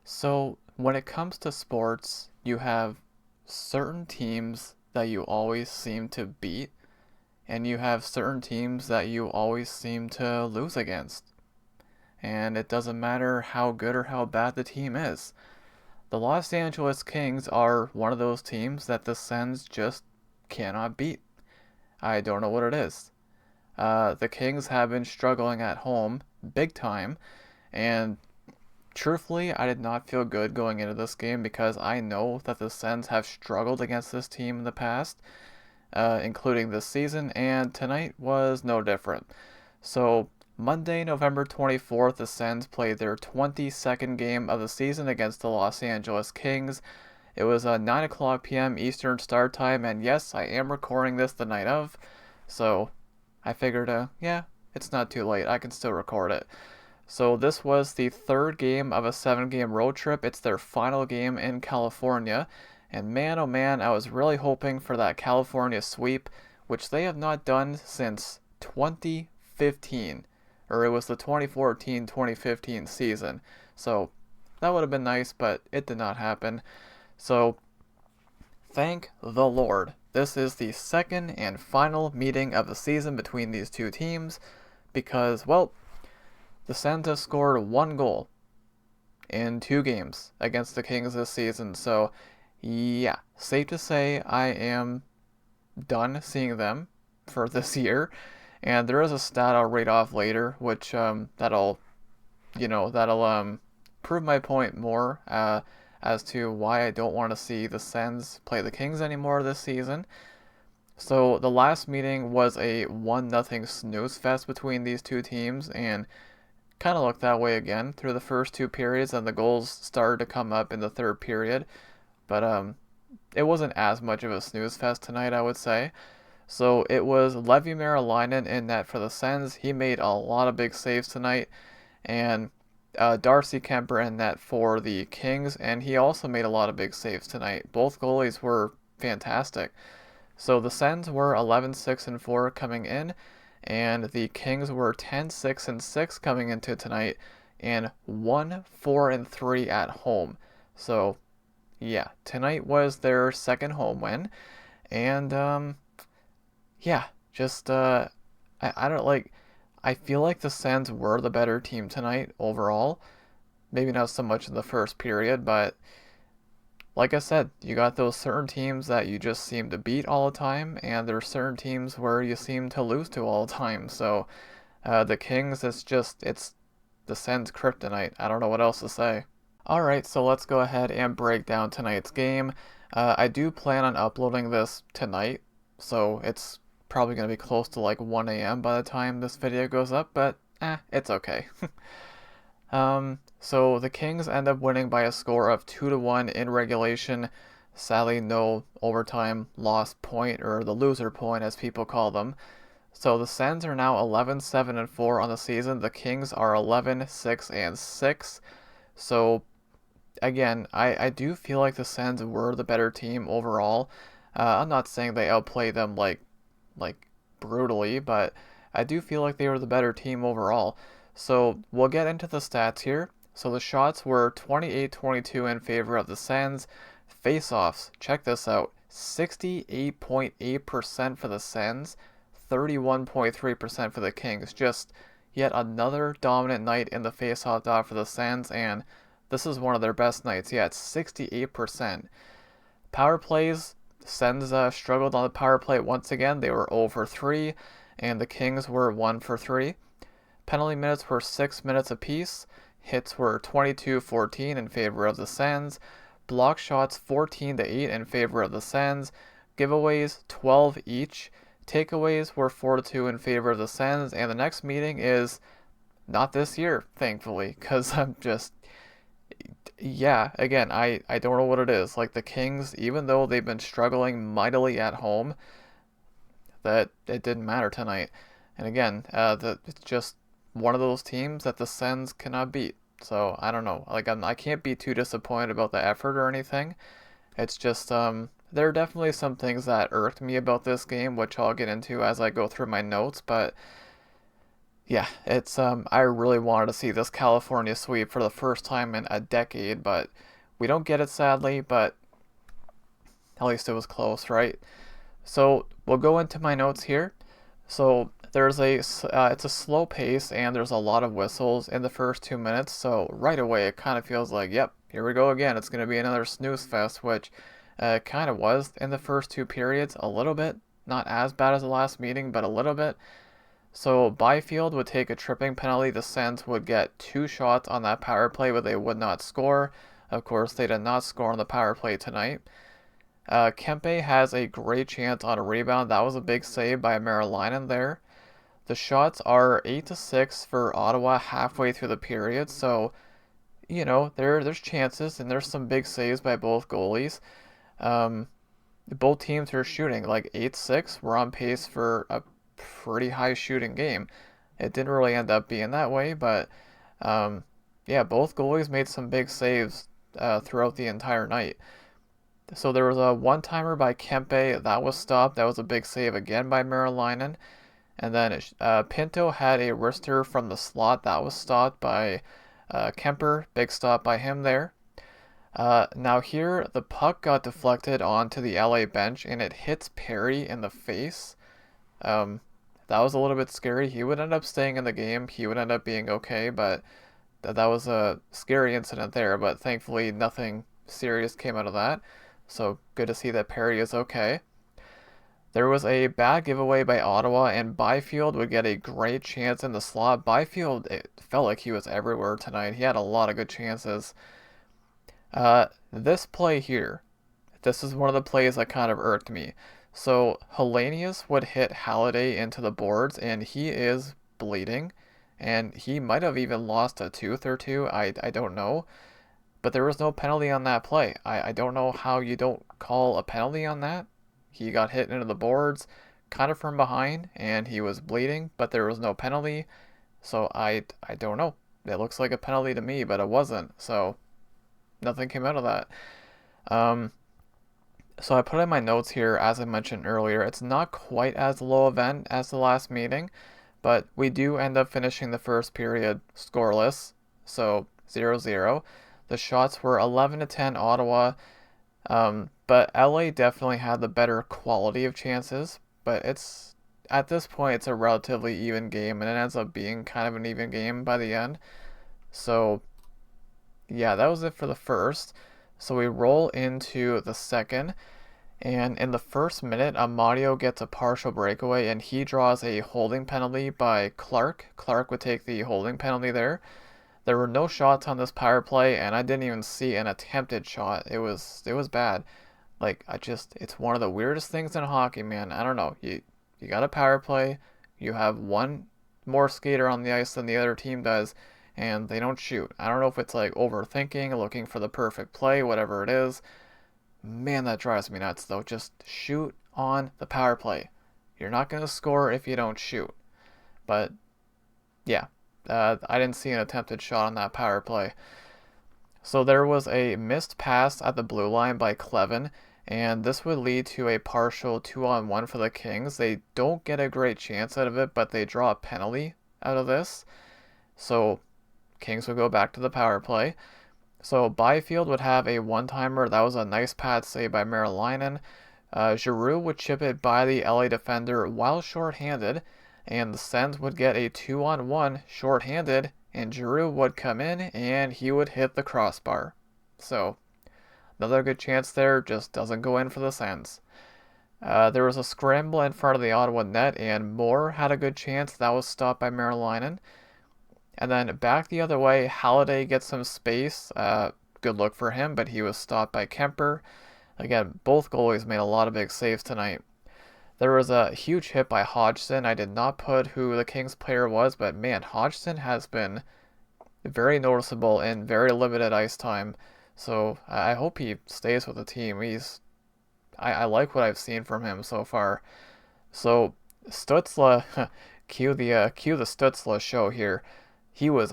So, when it comes to sports, you have certain teams that you always seem to beat, and you have certain teams that you always seem to lose against. And it doesn't matter how good or how bad the team is. The Los Angeles Kings are one of those teams that the Sens just cannot beat. I don't know what it is. The Kings have been struggling at home big time, and truthfully, I did not feel good going into this game because I know that the Sens have struggled against this team in the past, including this season, and tonight was no different. So, Monday, November 24th, the Sens played their 22nd game of the season against the Los Angeles Kings. It was 9 o'clock p.m. Eastern Start Time, and yes, I am recording this the night of, so I figured, yeah, it's not too late. I can still record it. So this was the third game of a 7-game road trip. It's their final game in California. And man, oh man, I was really hoping for that California sweep, which they have not done since 2015. Or it was the 2014-2015 season. So that would have been nice, but it did not happen. So thank the Lord. This is the second and final meeting of the season between these two teams because, well, the Sens have scored one goal in 2 games against the Kings this season. So, yeah, safe to say I am done seeing them for this year. And there is a stat I'll read off later, which that'll prove my point more as to why I don't want to see the Sens play the Kings anymore this season. So the last meeting was a 1-0 snooze fest between these two teams, and kind of looked that way again through the first 2 periods, and the goals started to come up in the third period. But it wasn't as much of a snooze fest tonight, I would say. So it was Levi Meralainen in net for the Sens. He made a lot of big saves tonight, and Darcy Kuemper in net for the Kings, and he also made a lot of big saves tonight. Both goalies were fantastic. So the Sens were 11-6-4 coming in, and the Kings were 10-6-6 coming into tonight, and 1-4-3 at home. So, yeah, tonight was their second home win, and yeah, just I don't like. I feel like the Sens were the better team tonight overall. Maybe not so much in the first period, but like I said, you got those certain teams that you just seem to beat all the time, and there's certain teams where you seem to lose to all the time. So the Kings, it's the Sens kryptonite. I don't know what else to say. Alright, so let's go ahead and break down tonight's game. I do plan on uploading this tonight, so it's probably going to be close to like 1 a.m. by the time this video goes up, but it's okay. So the Kings end up winning by a score of 2-1 in regulation. Sadly, no overtime lost point, or the loser point as people call them. So the Sens are now 11-7-4 on the season. The Kings are 11-6-6. So again, I do feel like the Sens were the better team overall. I'm not saying they outplayed them like brutally, but I do feel like they were the better team overall. So we'll get into the stats here. So the shots were 28-22 in favor of the Sens. Face-offs, check this out, 68.8% for the Sens, 31.3% for the Kings. Just yet another dominant night in the face-off dot for the Sens, and this is one of their best nights yet, 68%. Power plays, Sens struggled on the power play once again. They were 0 for 3, and the Kings were 1 for 3. Penalty minutes were 6 minutes apiece. Hits were 22-14 in favor of the Sens. Block shots 14-8 in favor of the Sens. Giveaways 12 each. Takeaways were 4-2 in favor of the Sens. And the next meeting is not this year, thankfully, because I'm just, yeah, again, I don't know what it is. Like the Kings, even though they've been struggling mightily at home, that it didn't matter tonight. And again, it's just one of those teams that the Sens cannot beat. So I don't know. Like I can't be too disappointed about the effort or anything. It's just there are definitely some things that irked me about this game, which I'll get into as I go through my notes. But Yeah, it's I really wanted to see this California sweep for the first time in a decade, but we don't get it sadly, but at least it was close, right? So we'll go into my notes here. So it's a slow pace and there's a lot of whistles in the first 2 minutes. So right away it kind of feels like, yep, here we go again. It's going to be another snooze fest, which kind of was in the first two periods a little bit. Not as bad as the last meeting, but a little bit. So Byfield would take a tripping penalty. The Sens would get two shots on that power play, but they would not score. Of course, they did not score on the power play tonight. Kempe has a great chance on a rebound. That was a big save by Merrilainen there. The shots are 8 to 6 for Ottawa halfway through the period, so there's chances and there's some big saves by both goalies. Um, Both teams are shooting like 8-6. We're on pace for a pretty high shooting game. It didn't really end up being that way, but um, yeah, both goalies made some big saves throughout the entire night. So there was a one-timer by Kempe that was stopped. That was a big save again by Merrilainen. And then Pinto had a wrister from the slot that was stopped by Kemper. Big stop by him there. Now here, the puck got deflected onto the LA bench and it hits Perry in the face. Um, that was a little bit scary. He would end up staying in the game. He would end up being okay, but that was a scary incident there. But thankfully, nothing serious came out of that. So good to see that Perry is okay. There was a bad giveaway by Ottawa, and Byfield would get a great chance in the slot. Byfield, it felt like he was everywhere tonight. He had a lot of good chances. This play here, this is one of the plays that kind of irked me. So Hellenius would hit Halliday into the boards, and he is bleeding, and he might have even lost a tooth or two. I don't know, but there was no penalty on that play. I don't know how you don't call a penalty on that. He got hit into the boards, kind of from behind, and he was bleeding, but there was no penalty. So I don't know. It looks like a penalty to me, but it wasn't. So nothing came out of that. Um, so I put in my notes here, as I mentioned earlier, it's not quite as low event as the last meeting, but we do end up finishing the first period scoreless, so 0-0. The shots were 11 to 10 Ottawa, but LA definitely had the better quality of chances, but it's at this point it's a relatively even game, and it ends up being kind of an even game by the end. So yeah, that was it for the first. So we roll into the second, and in the first minute, Amadio gets a partial breakaway, and he draws a holding penalty by Clark. Clark would take the holding penalty there. There were no shots on this power play, and I didn't even see an attempted shot. It was bad. Like it's one of the weirdest things in hockey, man. I don't know. You got a power play, you have one more skater on the ice than the other team does, and they don't shoot. I don't know if it's like overthinking, looking for the perfect play, whatever it is. Man, that drives me nuts though. Just shoot on the power play. You're not gonna score if you don't shoot. But yeah, I didn't see an attempted shot on that power play. So there was a missed pass at the blue line by Clevin, and this would lead to a partial 2-on-1 for the Kings. They don't get a great chance out of it, but they draw a penalty out of this. So Kings would go back to the power play. So Byfield would have a one-timer. That was a nice pad save by Merrilainen. Giroux would chip it by the LA defender while short-handed, and the Sens would get a 2-on-1 short-handed, and Giroux would come in and he would hit the crossbar. So another good chance there, just doesn't go in for the Sens. There was a scramble in front of the Ottawa net, and Moore had a good chance. That was stopped by Merrilainen. And then back the other way, Halliday gets some space. Good look for him, but he was stopped by Kemper. Again, both goalies made a lot of big saves tonight. There was a huge hit by Hodgson. I did not put who the Kings player was, but man, Hodgson has been very noticeable in very limited ice time. So I hope he stays with the team. I like what I've seen from him so far. So Stützle, cue the Stützle show here. He was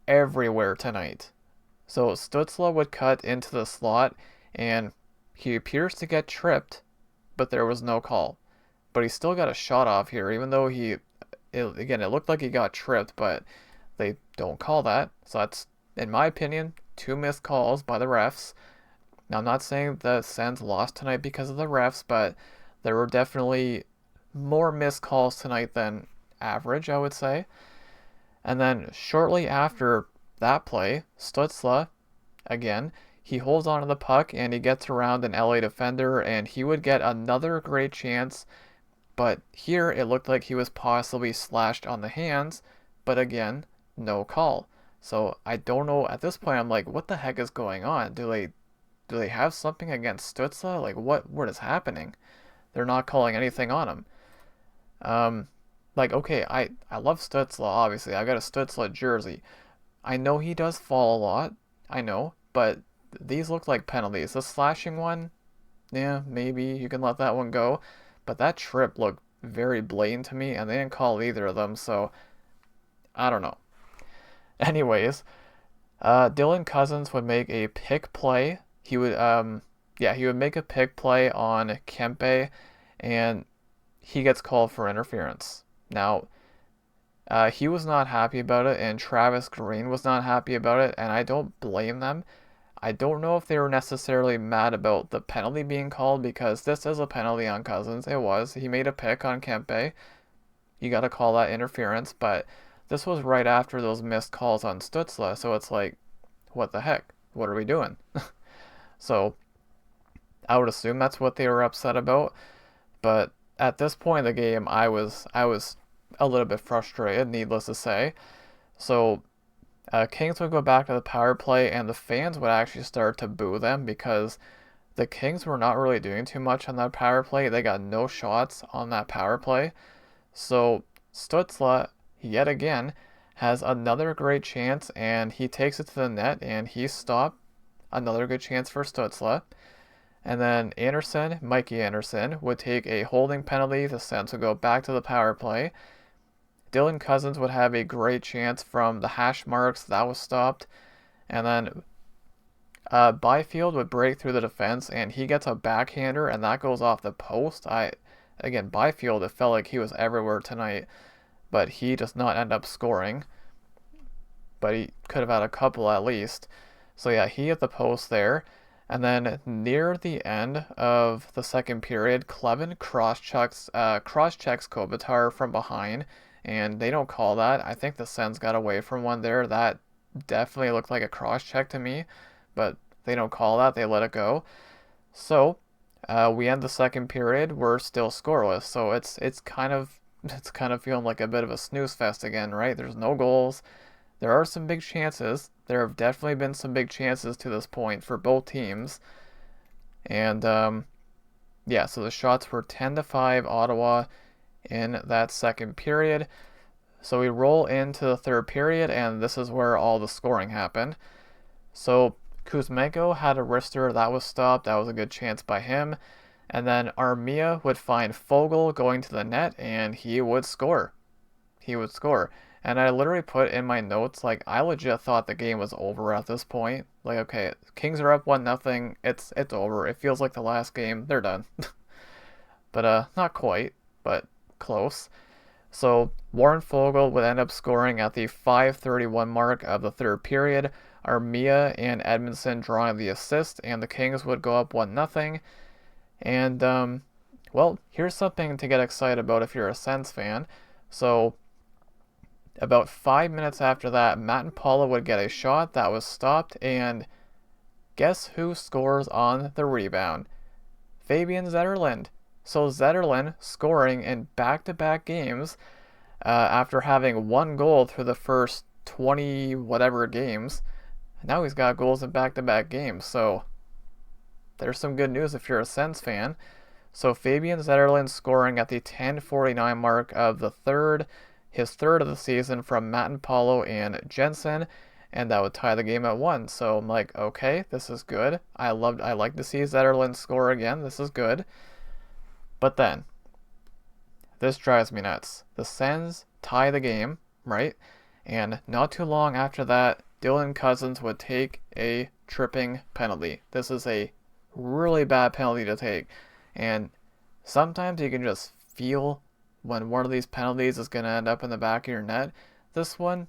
everywhere tonight. So Stützle would cut into the slot, and he appears to get tripped, but there was no call. But he still got a shot off here, even though he again, it looked like he got tripped, but they don't call that. So that's, in my opinion, two missed calls by the refs. Now, I'm not saying the Sens lost tonight because of the refs, but there were definitely more missed calls tonight than average, I would say. And then shortly after that play, Stützle, again, he holds onto the puck and he gets around an LA defender and he would get another great chance, but here it looked like he was possibly slashed on the hands, but again, no call. So I don't know, at this point I'm like, what the heck is going on? Do they have something against Stützle? Like what is happening? They're not calling anything on him. Um like okay, I love Stützle, obviously. I got a Stützle jersey. I know he does fall a lot. I know, but these look like penalties. The slashing one, yeah, maybe you can let that one go. But that trip looked very blatant to me, and they didn't call either of them, so I don't know. Anyways, Dylan Cousins would make a pick play. He would make a pick play on Kempe, and he gets called for interference. Now, he was not happy about it, and Travis Green was not happy about it, and I don't blame them. I don't know if they were necessarily mad about the penalty being called because this is a penalty on Cousins. It was. He made a pick on Kempe. You got to call that interference, but this was right after those missed calls on Stützle, so it's like, what the heck? What are we doing? So I would assume that's what they were upset about, but at this point in the game, I was a little bit frustrated, needless to say. So Kings would go back to the power play, and the fans would actually start to boo them because the Kings were not really doing too much on that power play. They got no shots on that power play. So Stützle, yet again, has another great chance, and he takes it to the net, and he stopped. Another good chance for Stützle. And then Mikey Anderson, would take a holding penalty. The Sens would go back to the power play. Dylan Cousins would have a great chance from the hash marks. That was stopped. And then Byfield would break through the defense, and he gets a backhander, and that goes off the post. Again, Byfield, it felt like he was everywhere tonight, but he does not end up scoring. But he could have had a couple at least. So yeah, he hit the post there. And then near the end of the second period, Clevin cross-checks Kopitar from behind, and they don't call that. I think the Sens got away from one there. That definitely looked like a cross-check to me, but they don't call that. They let it go. So we end the second period. We're still scoreless. So it's kind of feeling like a bit of a snooze fest again, right? There's no goals. There are some big chances. There have definitely been some big chances to this point for both teams. And yeah, so the shots were 10-5 Ottawa in that second period. So we roll into the third period, and this is where all the scoring happened. So Kuzmenko had a wrister that was stopped. That was a good chance by him. And then Armia would find Foegele going to the net, and he would score. And I literally put in my notes, like, I legit thought the game was over at this point. Like, okay, Kings are up 1-0. It's over. It feels like the last game. They're done. But not quite, but close. So Warren Foegele would end up scoring at the 5:31 mark of the third period. Armia and Edmondson drawing the assist, and the Kings would go up 1-0. And well, here's something to get excited about if you're a Sens fan. So about 5 minutes after that, Matt and Paula would get a shot that was stopped, and guess who scores on the rebound? Fabian Zetterlund. So Zetterlund scoring in back-to-back games after having one goal through the first 20 whatever games. Now he's got goals in back-to-back games, so there's some good news if you're a Sens fan. So Fabian Zetterlund scoring at the 10:49 mark of the third, his third of the season from Matt Paulo and Jensen, and that would tie the game at 1. So I'm like, okay, this is good. I like to see Zetterlund score again. This is good. But then, this drives me nuts. The Sens tie the game, right? And not too long after that, Dylan Cousins would take a tripping penalty. This is a really bad penalty to take. And sometimes you can just feel when one of these penalties is going to end up in the back of your net. This one,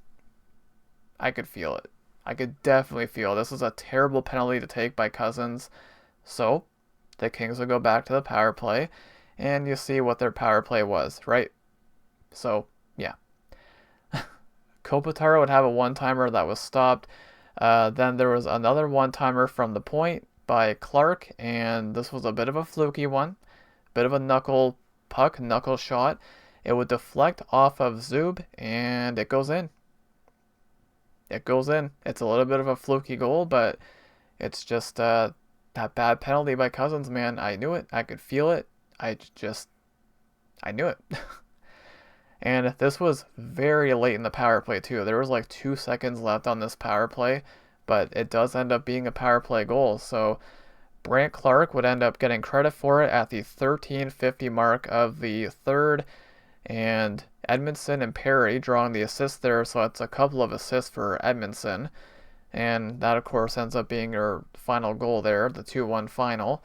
I could feel it. I could definitely feel it. This is a terrible penalty to take by Cousins. So, the Kings will go back to the power play, and you see what their power play was, right? So, yeah. Kopitar would have a one-timer that was stopped. Then there was another one-timer from the point by Clark, and this was a bit of a fluky one. Bit of a knuckle shot. It would deflect off of Zub, and it goes in. It goes in. It's a little bit of a fluky goal, but it's just that bad penalty by Cousins, man. I knew it. I could feel it. I knew it. And this was very late in the power play, too. There was like 2 seconds left on this power play, but it does end up being a power play goal. So Brandt Clark would end up getting credit for it at the 13:50 mark of the third, and Edmondson and Perry drawing the assist there, so it's a couple of assists for Edmondson. And that, of course, ends up being your final goal there, the 2-1 final.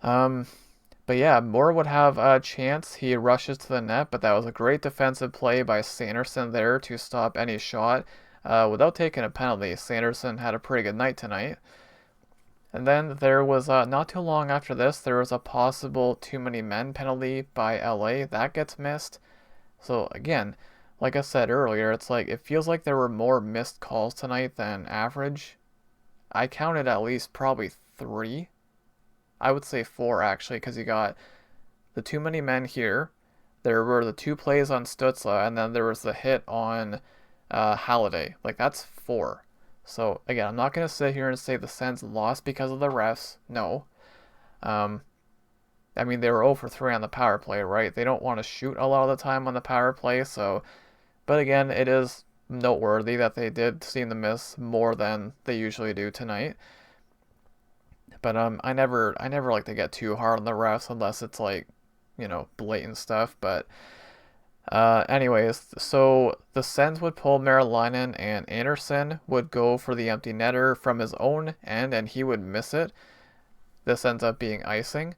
But yeah, Moore would have a chance. He rushes to the net, but that was a great defensive play by Sanderson there to stop any shot without taking a penalty. Sanderson had a pretty good night tonight. And then there was, not too long after this, there was a possible too many men penalty by LA. That gets missed. So again, like I said earlier, it's like it feels like there were more missed calls tonight than average. I counted at least probably 3. I would say 4 actually, because you got the too many men here. There were the 2 plays on Stützle, and then there was the hit on Halliday. Like, that's 4. So again, I'm not going to sit here and say the Sens lost because of the refs. No. I mean, they were 0 for 3 on the power play, right? They don't want to shoot a lot of the time on the power play, so... But again, it is noteworthy that they did seem to miss more than they usually do tonight. But I never like to get too hard on the refs unless it's like, blatant stuff. But anyways, so the Sens would pull Merilainen, and Anderson would go for the empty netter from his own end, and he would miss it. This ends up being icing.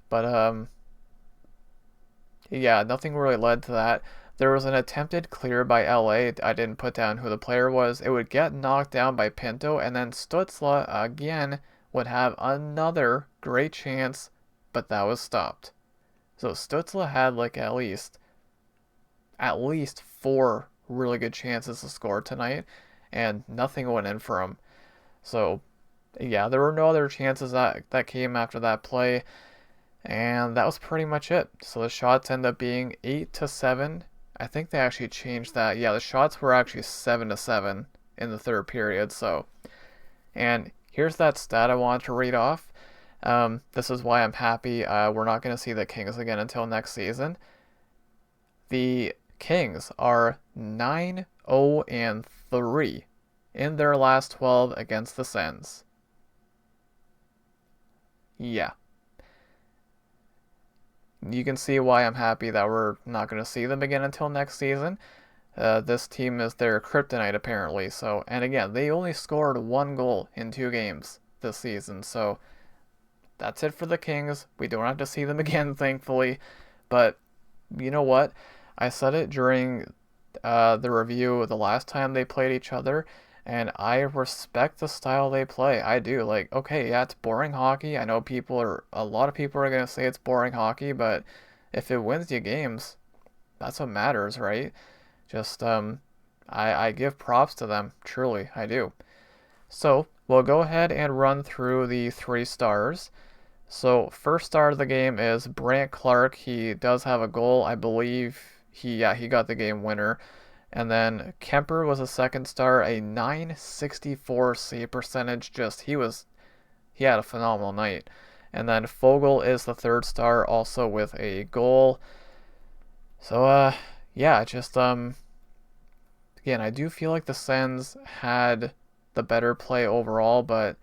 But yeah, nothing really led to that. There was an attempted clear by LA. I didn't put down who the player was. It would get knocked down by Pinto, and then Stützle again would have another great chance, but that was stopped. So Stützle had like at least 4 really good chances to score tonight, and nothing went in for him. So yeah, there were no other chances that came after that play, and that was pretty much it. So the shots end up being 8-7. I think they actually changed that. Yeah, the shots were actually 7-7 in the third period. So, and here's that stat I wanted to read off. This is why I'm happy we're not going to see the Kings again until next season. The Kings are 9-0-3 in their last 12 against the Sens. Yeah. You can see why I'm happy that we're not going to see them again until next season. This team is their kryptonite, apparently. So, and again, they only scored 1 goal in 2 games this season. So, that's it for the Kings. We don't have to see them again, thankfully. But, you know what? I said it during the review the last time they played each other, and I respect the style they play. I do. Like, okay, yeah, it's boring hockey. I know a lot of people are going to say it's boring hockey, but if it wins you games, that's what matters, right? Just, I give props to them. Truly, I do. So, we'll go ahead and run through the 3 stars. So, first star of the game is Brandt Clark. He does have a goal. I believe he got the game winner. And then Kemper was a second star, a .964 save percentage. He had a phenomenal night. And then Fogle is the third star, also with a goal. So yeah, just again, I do feel like the Sens had the better play overall, but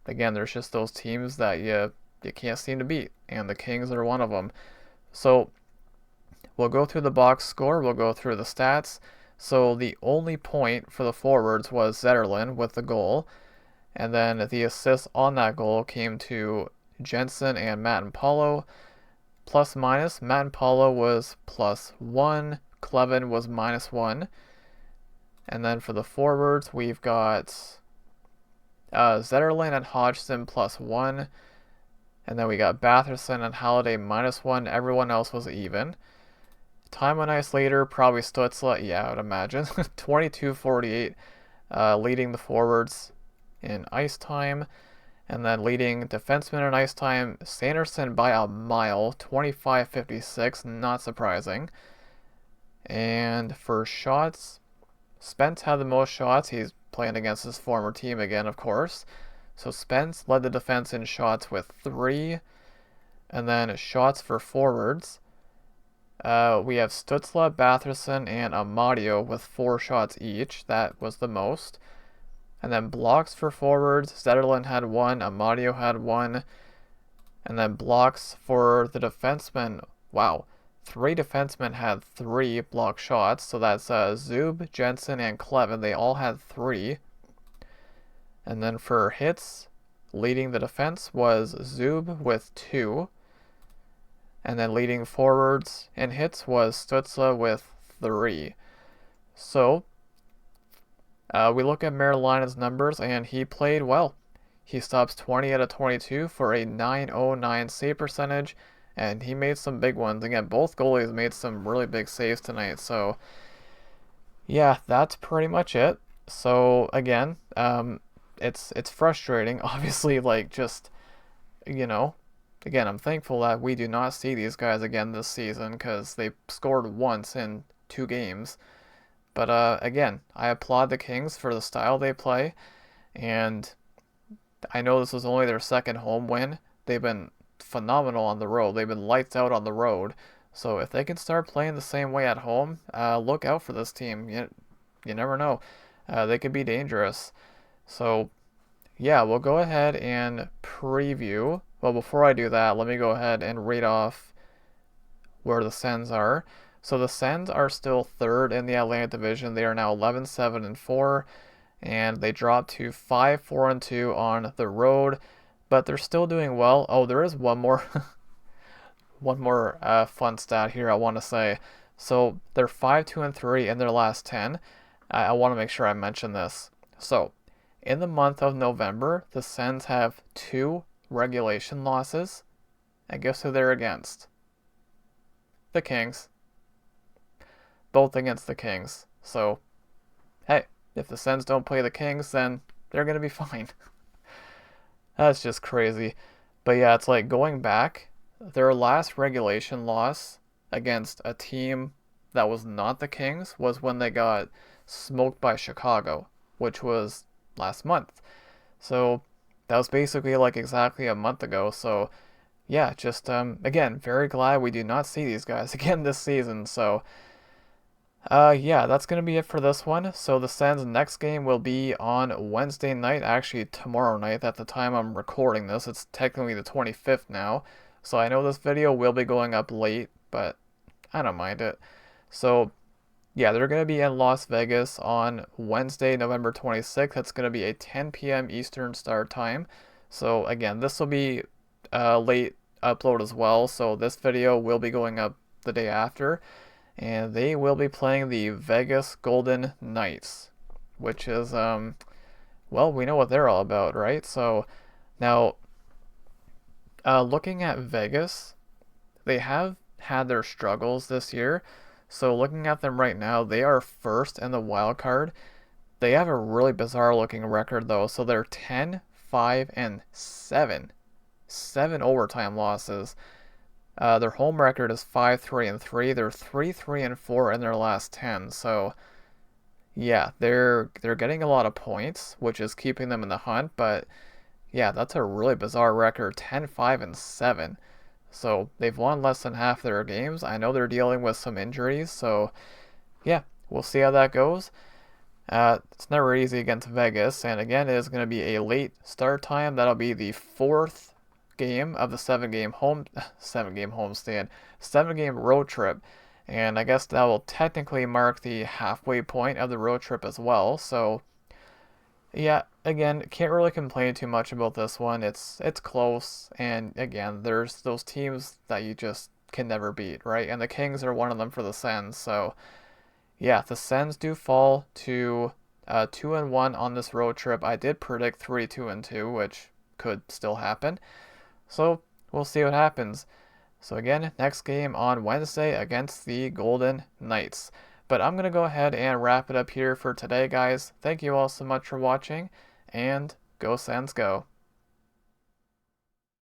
again, there's just those teams that you can't seem to beat, and the Kings are one of them. So we'll go through the box score. We'll go through the stats. So the only point for the forwards was Zetterlund with the goal. And then the assist on that goal came to Jensen and Matt and Paulo. plus minus, Matt and Paulo was +1, Clevin was -1. And then for the forwards, we've got Zetterlund and Hodgson +1. And then we got Batherson and Halliday -1. Everyone else was even. Time on ice leader, probably Stützle. Yeah, I would imagine. 22:48, leading the forwards in ice time. And then leading defenseman in ice time, Sanderson by a mile, 25:56, not surprising. And for shots, Spence had the most shots. He's playing against his former team again, of course. So Spence led the defense in shots with 3. And then shots for forwards. We have Stützle, Batherson, and Amadio with 4 shots each. That was the most. And then blocks for forwards, Zetterlund had 1, Amadio had 1. And then blocks for the defensemen, wow, 3 defensemen had 3 block shots. So that's Zub, Jensen, and Clevin. They all had 3. And then for hits, leading the defense was Zub with 2. And then leading forwards in hits was Stützle with 3. So we look at Marilana's numbers, and he played well. He stops 20 out of 22 for a .909 save percentage, and he made some big ones. Again, both goalies made some really big saves tonight. So yeah, that's pretty much it. So again, it's frustrating. Obviously, like, just, you know, again, I'm thankful that we do not see these guys again this season, because they scored once in 2 games. But again, I applaud the Kings for the style they play, and I know this was only their second home win. They've been phenomenal on the road. They've been lights out on the road. So if they can start playing the same way at home, look out for this team. You never know. They could be dangerous. So yeah, we'll go ahead and preview. Well, before I do that, let me go ahead and read off where the Sens are. So the Sens are still 3rd in the Atlantic Division. They are now 11-7-4, and they dropped to 5-4-2 on the road, but they're still doing well. Oh, there is one more fun stat here I want to say. So they're 5-2-3 in their last 10. I want to make sure I mention this. So in the month of November, the Sens have 2 regulation losses, and guess who they're against? The Kings. Both against the Kings. So, hey, if the Sens don't play the Kings, then they're going to be fine. That's just crazy. But yeah, it's like going back, their last regulation loss against a team that was not the Kings was when they got smoked by Chicago, which was last month. So that was basically like exactly a month ago. So yeah, just again, very glad we do not see these guys again this season. So yeah, that's going to be it for this one. So the Sens' next game will be on Wednesday night, actually tomorrow night. At the time I'm recording this, it's technically the 25th now. So I know this video will be going up late, but I don't mind it. So yeah, they're going to be in Las Vegas on Wednesday, November 26th. It's going to be a 10 p.m. Eastern start time. So again, this will be a late upload as well. So this video will be going up the day after. And they will be playing the Vegas Golden Knights, which is, well, we know what they're all about, right? So now, looking at Vegas, they have had their struggles this year. So looking at them right now, they are 1st in the wild card. They have a really bizarre looking record though. So they're 10-5-7. 7 overtime losses. Their home record is 5-3-3. They're 3-3-4 in their last 10. So yeah, they're getting a lot of points, which is keeping them in the hunt, but yeah, that's a really bizarre record, 10-5-7. So they've won less than half their games. I know they're dealing with some injuries, so yeah, we'll see how that goes. It's never easy against Vegas, and again, it is going to be a late start time. That'll be the 4th game of the 7-game homestand, 7-game road trip, and I guess that will technically mark the halfway point of the road trip as well. So yeah, again, can't really complain too much about this one. It's close, and again, there's those teams that you just can never beat, right? And the Kings are one of them for the Sens. So yeah, the Sens do fall to 2-1 on this road trip. I did predict 3-2-2, which could still happen. So we'll see what happens. So again, next game on Wednesday against the Golden Knights. But I'm going to go ahead and wrap it up here for today, guys. Thank you all so much for watching, and go Sens go.